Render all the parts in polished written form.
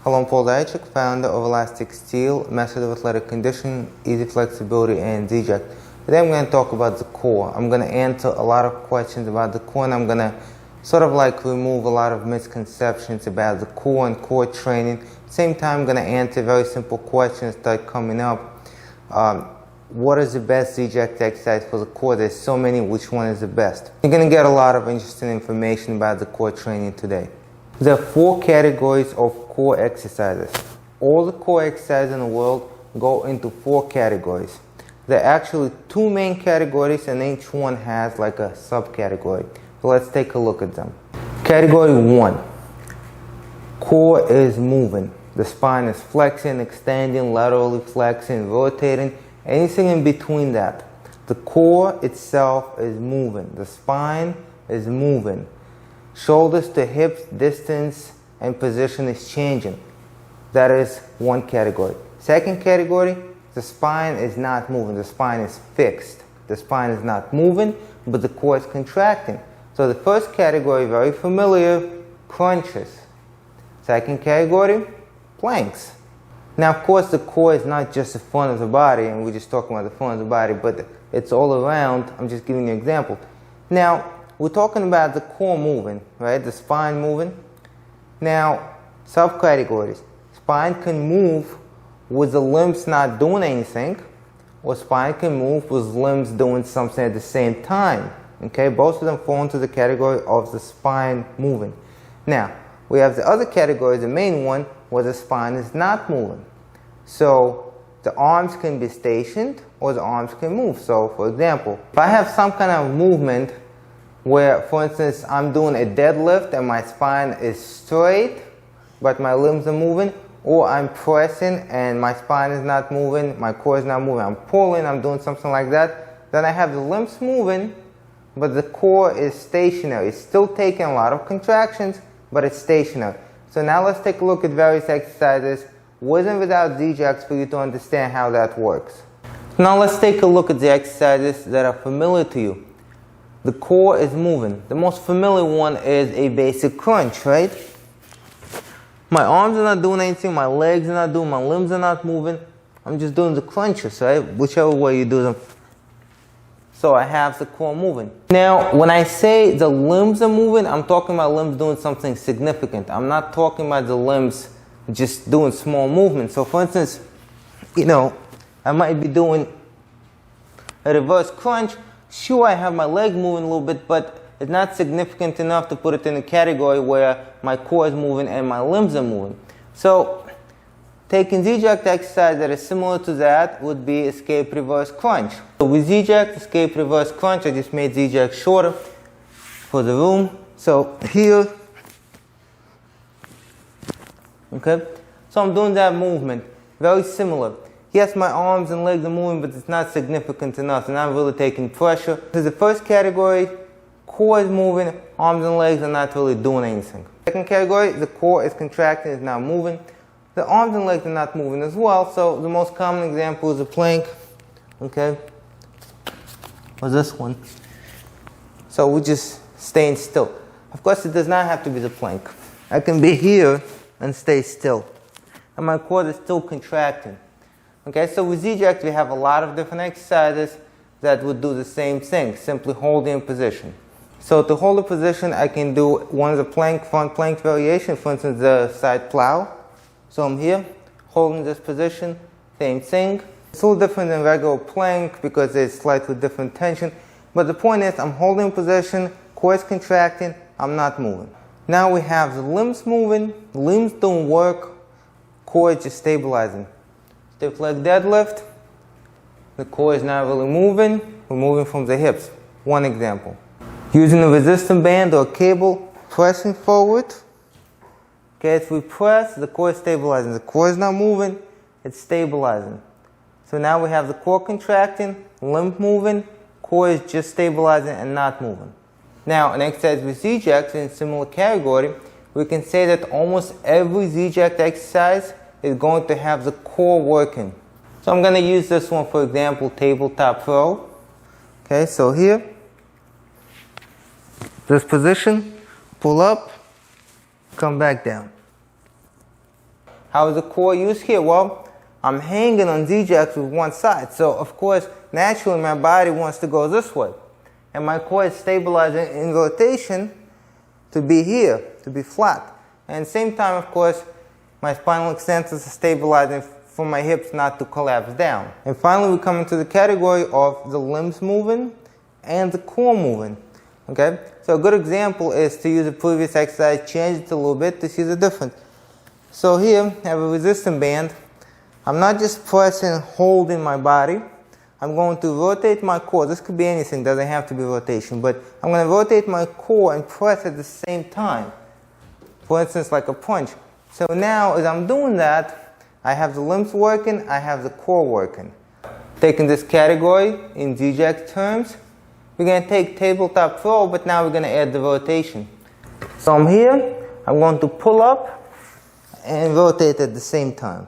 Hello, I'm ZejaX, founder of Elastic Steel, method of athletic conditioning, easy flexibility, and ZejaX. Today I'm going to talk about the core. I'm going to answer a lot of questions about the core, and I'm going to sort of like remove a lot of misconceptions about the core and core training. At the same time, I'm going to answer very simple questions that are coming up. What is the best ZejaX exercise for the core? There's so many. Which one is the best? You're going to get a lot of interesting information about the core training today. There are 4 categories of core exercises. All the core exercises in the world go into 4 categories. There are actually 2 main categories, and each one has like a subcategory. So let's take a look at them. Category 1. Core is moving. The spine is flexing, extending, laterally flexing, rotating, anything in between that. The core itself is moving. The spine is moving. Shoulders to hips, distance and position is changing. That is one category. Second category, the spine is not moving. The spine is fixed. The spine is not moving, but the core is contracting. So the first category, very familiar, crunches. Second category, planks. Now, of course, the core is not just the front of the body, and we're just talking about the front of the body, but it's all around. I'm just giving you an example. Now, we're talking about the core moving, right? The spine moving. Now, subcategories. Spine can move with the limbs not doing anything, or spine can move with limbs doing something at the same time. Okay, both of them fall into the category of the spine moving. Now, we have the other category, the main one, where the spine is not moving. So, the arms can be stationed, or the arms can move. So, for example, if I have some kind of movement where, for instance, I'm doing a deadlift and my spine is straight, but my limbs are moving, or I'm pressing and my spine is not moving, my core is not moving, I'm pulling, I'm doing something like that, then I have the limbs moving, but the core is stationary. It's still taking a lot of contractions, but it's stationary. So now let's take a look at various exercises with and without ZejaX for you to understand how that works. Now let's take a look at the exercises that are familiar to you. The core is moving. The most familiar one is a basic crunch, right? My arms are not doing anything, my legs are not doing, my limbs are not moving. I'm just doing the crunches, right? Whichever way you do them. So I have the core moving. Now, when I say the limbs are moving, I'm talking about limbs doing something significant. I'm not talking about the limbs just doing small movements. So for instance, I might be doing a reverse crunch. Sure, I have my leg moving a little bit, but it's not significant enough to put it in a category where my core is moving and my limbs are moving. So, taking ZejaX exercise that is similar to that would be escape reverse crunch. So with ZejaX escape reverse crunch, I just made ZejaX shorter for the room. So here, okay, so I'm doing that movement, very similar. Yes, my arms and legs are moving, but it's not significant enough, and I'm really taking pressure. This is the first category, core is moving, arms and legs are not really doing anything. Second category, the core is contracting, it's not moving. The arms and legs are not moving as well, so the most common example is a plank, okay, or this one. So we're just staying still. Of course, it does not have to be the plank. I can be here and stay still, and my core is still contracting. Okay, so with ZejaX we have a lot of different exercises that would do the same thing, simply holding in position. So to hold a position, I can do one of the plank, front plank variation, for instance, the side plow. So I'm here, holding this position, same thing. It's a little different than regular plank because there's slightly different tension. But the point is, I'm holding position, core is contracting, I'm not moving. Now we have the limbs moving, limbs don't work, core is just stabilizing. Stiff leg deadlift, the core is not really moving, we're moving from the hips. One example. Using a resistance band or cable, pressing forward. Okay, if we press, the core is stabilizing. The core is not moving, it's stabilizing. So now we have the core contracting, limb moving, core is just stabilizing and not moving. Now, an exercise with ZejaX in a similar category, we can say that almost every ZejaX exercise is going to have the core working. So I'm going to use this one, for example, tabletop row. Okay, so here, this position, pull up, come back down. How is the core used here? Well, I'm hanging on ZejaX with one side. So, of course, naturally my body wants to go this way. And my core is stabilizing in rotation to be here, to be flat. And at the same time, of course, my spinal extensors are stabilizing for my hips not to collapse down. And finally, we come into the category of the limbs moving and the core moving. Okay? So a good example is to use the previous exercise, change it a little bit to see the difference. So here, I have a resistance band. I'm not just pressing and holding my body. I'm going to rotate my core. This could be anything, doesn't have to be rotation, but I'm going to rotate my core and press at the same time. For instance, like a punch. So now, as I'm doing that, I have the limbs working, I have the core working. Taking this category in ZejaX terms, we're going to take tabletop throw, but now we're going to add the rotation. So I'm here, I'm going to pull up and rotate at the same time.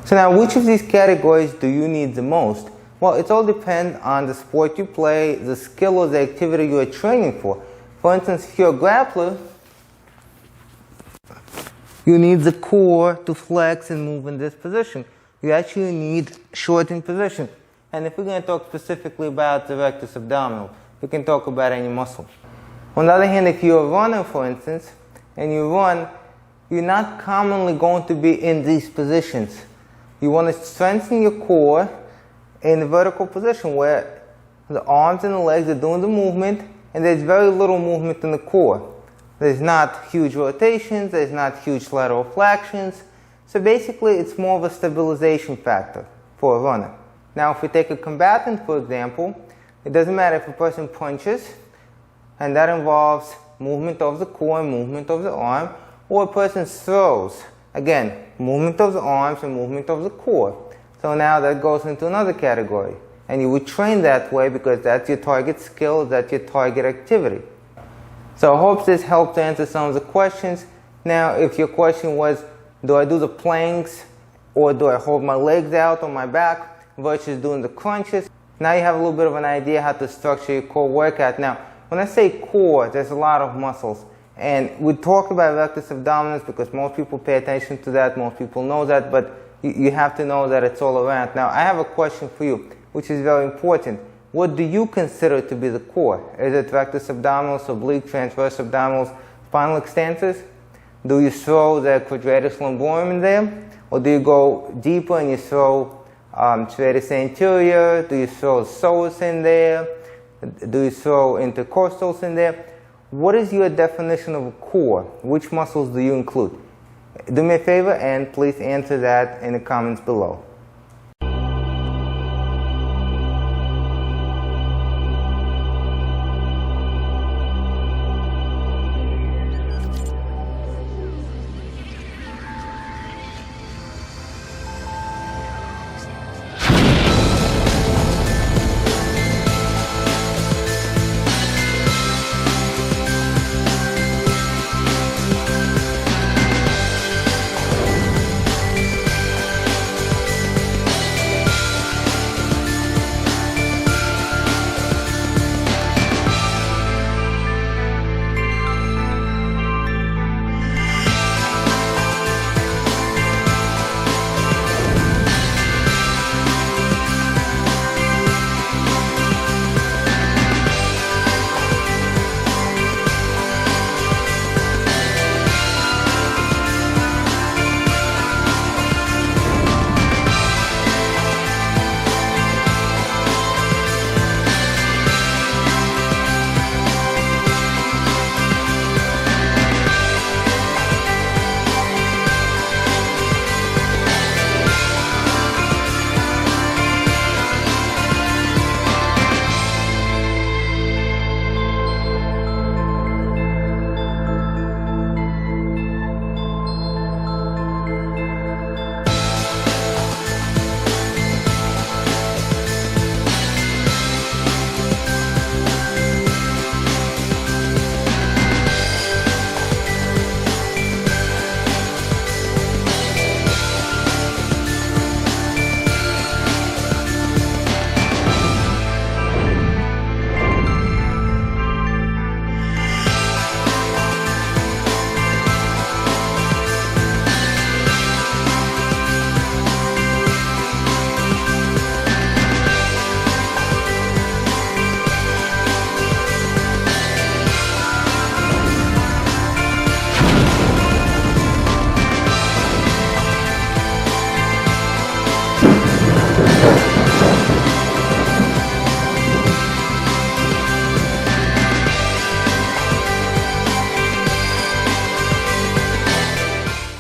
So now, which of these categories do you need the most? Well, it all depends on the sport you play, the skill or the activity you are training for. For instance, if you're a grappler, you need the core to flex and move in this position. You actually need shortened position. And if we're going to talk specifically about the rectus abdominal, we can talk about any muscle. On the other hand, if you're a runner, for instance, and you run, you're not commonly going to be in these positions. You want to strengthen your core in the vertical position where the arms and the legs are doing the movement, and there's very little movement in the core. There's not huge rotations, there's not huge lateral flexions. So basically, it's more of a stabilization factor for a runner. Now, if we take a combatant, for example, it doesn't matter if a person punches, and that involves movement of the core and movement of the arm, or a person throws. Again, movement of the arms and movement of the core. So now that goes into another category. And you would train that way because that's your target skill, that's your target activity. So I hope this helped to answer some of the questions. Now, if your question was, do I do the planks or do I hold my legs out on my back versus doing the crunches? Now you have a little bit of an idea how to structure your core workout. Now, when I say core, there's a lot of muscles. And we talk about rectus abdominis because most people pay attention to that, most people know that, but you have to know that it's all around. Now, I have a question for you, which is very important. What do you consider to be the core? Is it rectus abdominis, oblique, transverse abdominals, spinal extensors? Do you throw the quadratus lumborum in there? Or do you go deeper and you throw serratus anterior? Do you throw psoas in there? Do you throw intercostals in there? What is your definition of a core? Which muscles do you include? Do me a favor and please answer that in the comments below.